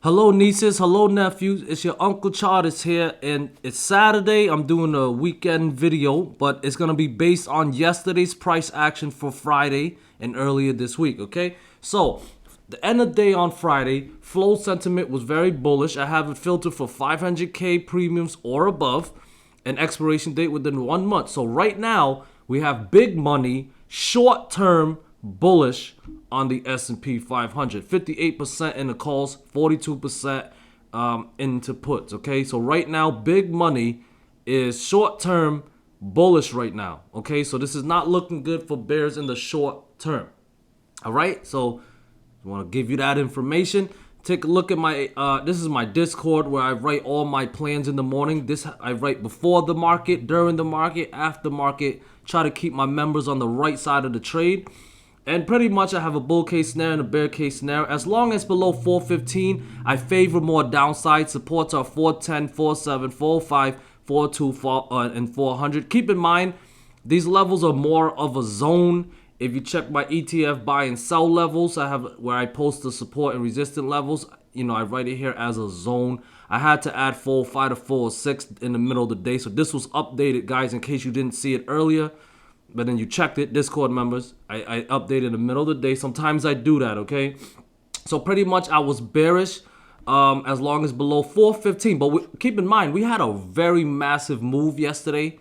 Hello nieces, hello nephews, it's your Uncle Charles here, and it's Saturday. I'm doing a weekend video, but it's gonna be based on yesterday's price action for Friday and earlier this week, okay? So, the end of the day on Friday, flow sentiment was very bullish. I have it filtered for 500K premiums or above, an expiration date within 1 month. So right now, we have big money, short-term, bullish on the S&P 500. 58% in the calls, 42% into puts. Okay, so right now, big money is short-term bullish right now. Okay, so this is not looking good for bears in the short term. All right, so I want to give you that information. Take a look at my, this is my Discord where I write all my plans in the morning. This I write before the market, during the market, after market. Try to keep my members on the right side of the trade. And pretty much I have a bull case scenario and a bear case scenario. As long as below 415, I favor more downside. Supports are 410, 47, 45, 42, and 400. Keep in mind, these levels are more of a zone. If you check my ETF buy and sell levels, I have where I post the support and resistance levels. You know, I write it here as a zone. I had to add 405 to 406 in the middle of the day. So this was updated, guys, in case you didn't see it earlier. But then you checked it, Discord members. I updated in the middle of the day. Sometimes I do that, okay? So pretty much I was bearish as long as below 415. But keep in mind, we had a very massive move yesterday.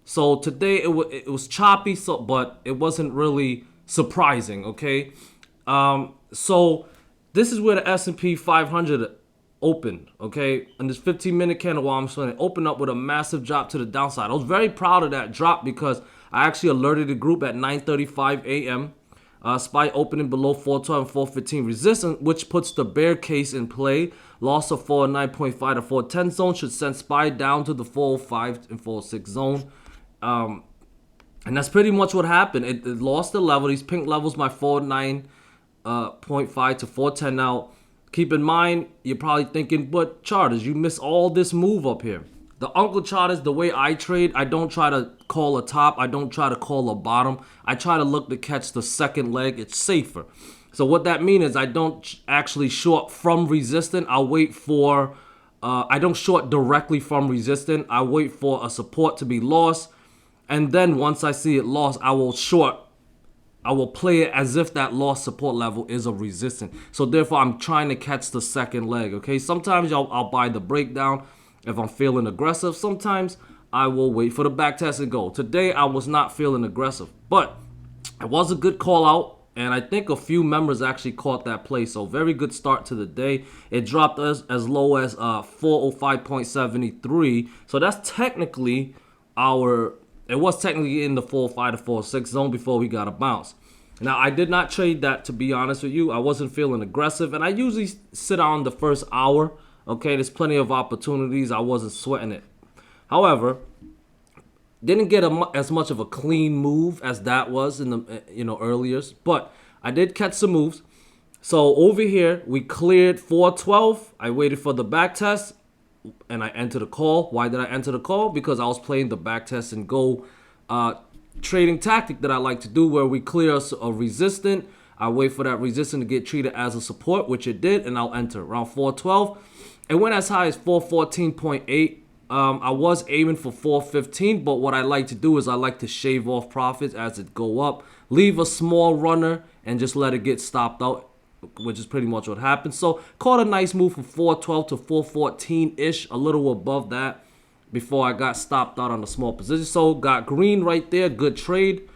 So today it was choppy, but it wasn't really surprising, okay? So this is where the S&P 500 opened, okay? And this 15-minute candle while I'm showing it opened up with a massive drop to the downside. I was very proud of that drop because I actually alerted the group at 9:35 a.m. SPY opening below 412 and 415 resistance, which puts the bear case in play. Loss of 409.5 to 410 zone should send SPY down to the 405 and 406 zone. And that's pretty much what happened. It lost the level. These pink levels, my 409.5 to 410. Now, keep in mind, you're probably thinking, but Charters, you missed all this move up here. The Uncle Charters, the way I trade, I don't try to call a top. I don't try to call a bottom. I try to look to catch the second leg. It's safer. So what that means is I don't actually short from resistance. I'll wait for, I don't short directly from resistance. I wait for a support to be lost. And then once I see it lost, I will short. I will play it as if that lost support level is a resistance. So therefore, I'm trying to catch the second leg, okay? Sometimes I'll buy the breakdown if I'm feeling aggressive. Sometimes I will wait for the back test and go. Today, I was not feeling aggressive. But it was a good call out. And I think a few members actually caught that play. So very good start to the day. It dropped us as low as 405.73. So that's technically it was technically in the 405 to 406 zone before we got a bounce. Now, I did not trade that, to be honest with you. I wasn't feeling aggressive. And I usually sit on the first hour. Okay, there's plenty of opportunities. I wasn't sweating it. However, didn't get as much of a clean move as that was in the earlier. But I did catch some moves. So over here, we cleared 412. I waited for the back test. And I entered a call. Why did I enter the call? Because I was playing the back test and go trading tactic that I like to do, where we clear a resistance. I wait for that resistance to get treated as a support, which it did, and I'll enter around 412. It went as high as 414.8. I was aiming for 415, but what I like to do is I like to shave off profits as it go up, leave a small runner, and just let it get stopped out, which is pretty much what happened. So caught a nice move from 412 to 414-ish, a little above that before I got stopped out on the small position. So got green right there, good trade.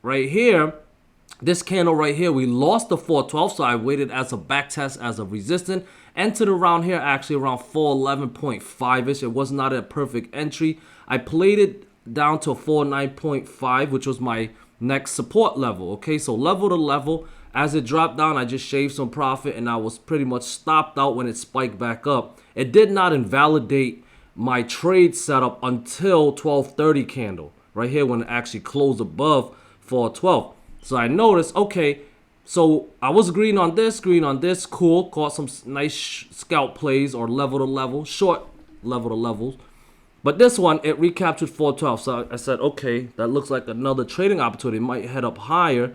Right here, this candle right here, we lost the 412, so I waited as a back test, as a resistance. Entered around here, actually around 411.5-ish. It was not a perfect entry. I played it down to 409.5, which was my next support level. Okay, so level to level. As it dropped down, I just shaved some profit, and I was pretty much stopped out when it spiked back up. It did not invalidate my trade setup until 12:30 candle. Right here when it actually closed above 412. So I noticed, okay, so I was green on this, cool. Caught some nice scalp plays or level to level, short level to levels. But this one, it recaptured 412. So I said, okay, that looks like another trading opportunity. It might head up higher.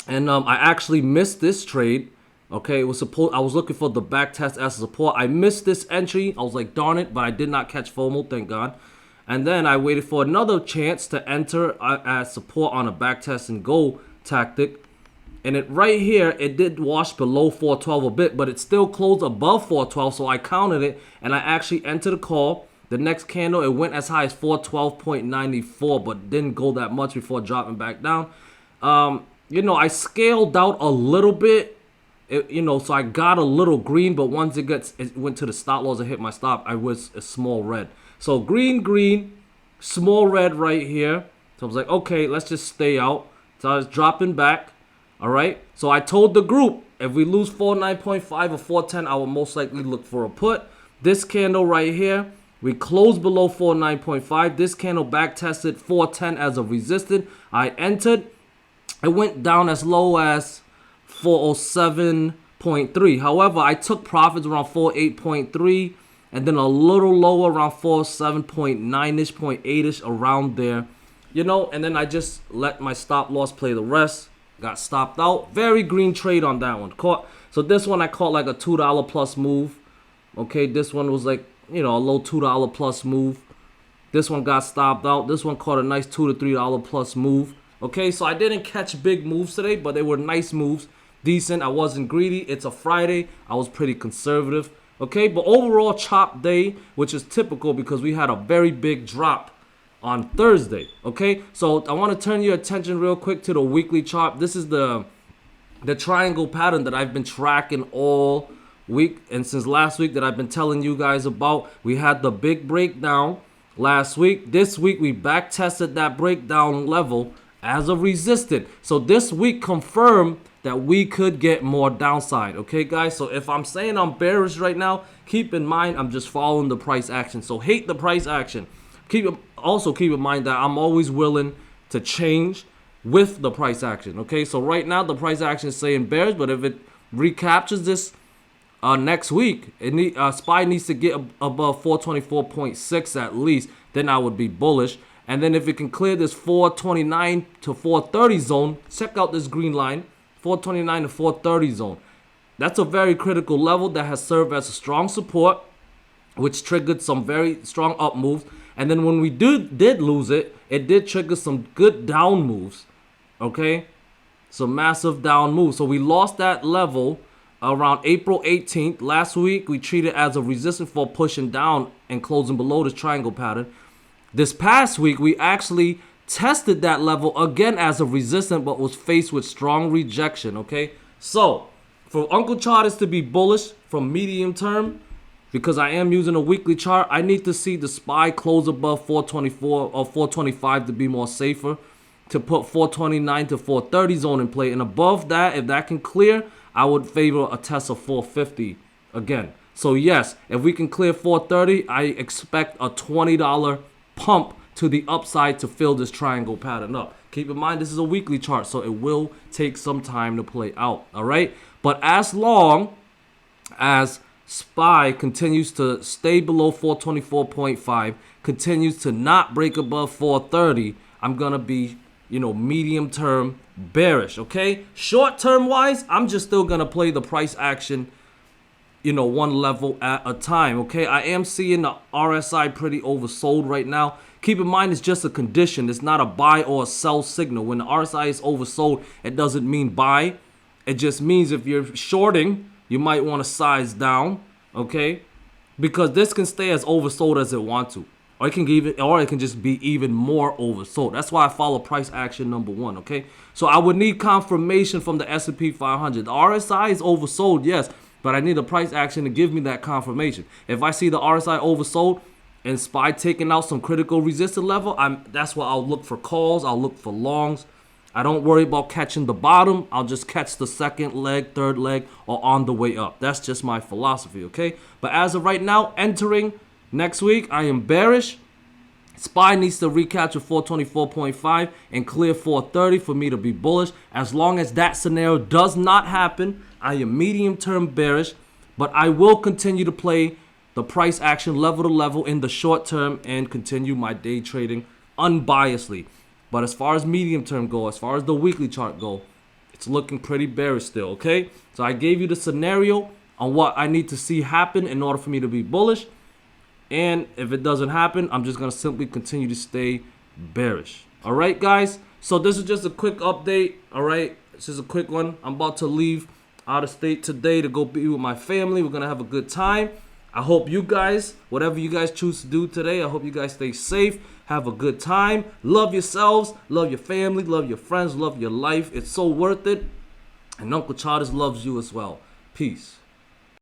And I actually missed this trade. Okay, it was supposed. I was looking for the back test as support. I missed this entry. I was like, darn it, but I did not catch FOMO, thank God. And then I waited for another chance to enter as support on a back test and go tactic. And it right here, it did wash below 412 a bit, but it still closed above 412, so I counted it and I actually entered a call. The next candle, it went as high as 412.94, but didn't go that much before dropping back down. I scaled out a little bit. So I got a little green, but once it went to the stop loss and hit my stop, I was a small red. So green, small red right here. So I was like, okay, let's just stay out. So I was dropping back. All right. So I told the group, if we lose 49.5 or 410, I will most likely look for a put. This candle right here, we closed below 49.5. This candle back tested 410 as a resistance. I entered. It went down as low as 407.3. However, I took profits around 48.3 and then a little lower around 407.9ish, 0.8ish around there. And then I just let my stop loss play the rest. Got stopped out. Very green trade on that one. So this one I caught like a $2 plus move. Okay, this one was like, a low $2 plus move. This one got stopped out. This one caught a nice $2 to $3 plus move. Okay, so I didn't catch big moves today, but they were nice moves. Decent. I wasn't greedy. It's a Friday. I was pretty conservative. Okay, but overall chop day, which is typical because we had a very big drop on Thursday. Okay, so I want to turn your attention real quick to the weekly chart. This is the triangle pattern that I've been tracking all week and since last week that I've been telling you guys about. We had the big breakdown last week. This week we back tested that breakdown level as a resistance. So this week confirmed that we could get more downside. Okay, guys? So if I'm saying I'm bearish right now, keep in mind I'm just following the price action. So hate the price action. Also keep in mind that I'm always willing to change with the price action. Okay, so right now the price action is saying bearish, but if it recaptures this next week, SPY needs to get above 424.6 at least. Then I would be bullish. And then if it can clear this 429 to 430 zone, check out this green line, 429 to 430 zone. That's a very critical level that has served as a strong support, which triggered some very strong up moves. And then when we did lose it, it did trigger some good down moves. Okay, some massive down moves. So we lost that level around April 18th. Last week, we treated it as a resistance for pushing down and closing below this triangle pattern. This past week, we actually tested that level again as a resistance, but was faced with strong rejection. Okay, so for Uncle Charters to be bullish from medium term, because I am using a weekly chart, I need to see the SPY close above 424 or 425 to be more safer, to put 429 to 430 zone in play. And above that, if that can clear, I would favor a test of 450 again. So yes, if we can clear 430, I expect a $20 pump to the upside to fill this triangle pattern up. Keep in mind, this is a weekly chart, so it will take some time to play out. All right, but as long as SPY continues to stay below 424.5, continues to not break above 430, I'm gonna be, medium term bearish. Okay, short term wise, I'm just still gonna play the price action, one level at a time. Okay, I am seeing the RSI pretty oversold right now. Keep in mind, it's just a condition. It's not a buy or a sell signal. When the RSI is oversold, it doesn't mean buy. It just means if you're shorting, you might want to size down, okay? Because this can stay as oversold as it wants to. Or it can just be even more oversold. That's why I follow price action number one, okay? So I would need confirmation from the S&P 500. The RSI is oversold, yes, but I need a price action to give me that confirmation. If I see the RSI oversold and SPY taking out some critical resistance level, that's why I'll look for calls. I'll look for longs. I don't worry about catching the bottom. I'll just catch the second leg, third leg, or on the way up. That's just my philosophy, okay? But as of right now, entering next week, I am bearish. SPY needs to recapture 424.5 and clear 430 for me to be bullish. As long as that scenario does not happen, I am medium-term bearish. But I will continue to play the price action level to level in the short term and continue my day trading unbiasedly. But as far as medium term go, as far as the weekly chart go, It's looking pretty bearish still, okay? So I gave you the scenario on what I need to see happen in order for me to be bullish. And if it doesn't happen, I'm just going to simply continue to stay bearish. All right, guys? So this is just a quick update, all right? This is a quick one. I'm about to leave out of state today to go be with my family. We're going to have a good time. I hope you guys, whatever you guys choose to do today, I hope you guys stay safe, have a good time, love yourselves, love your family, love your friends, love your life. It's so worth it. And Uncle Charles loves you as well. Peace.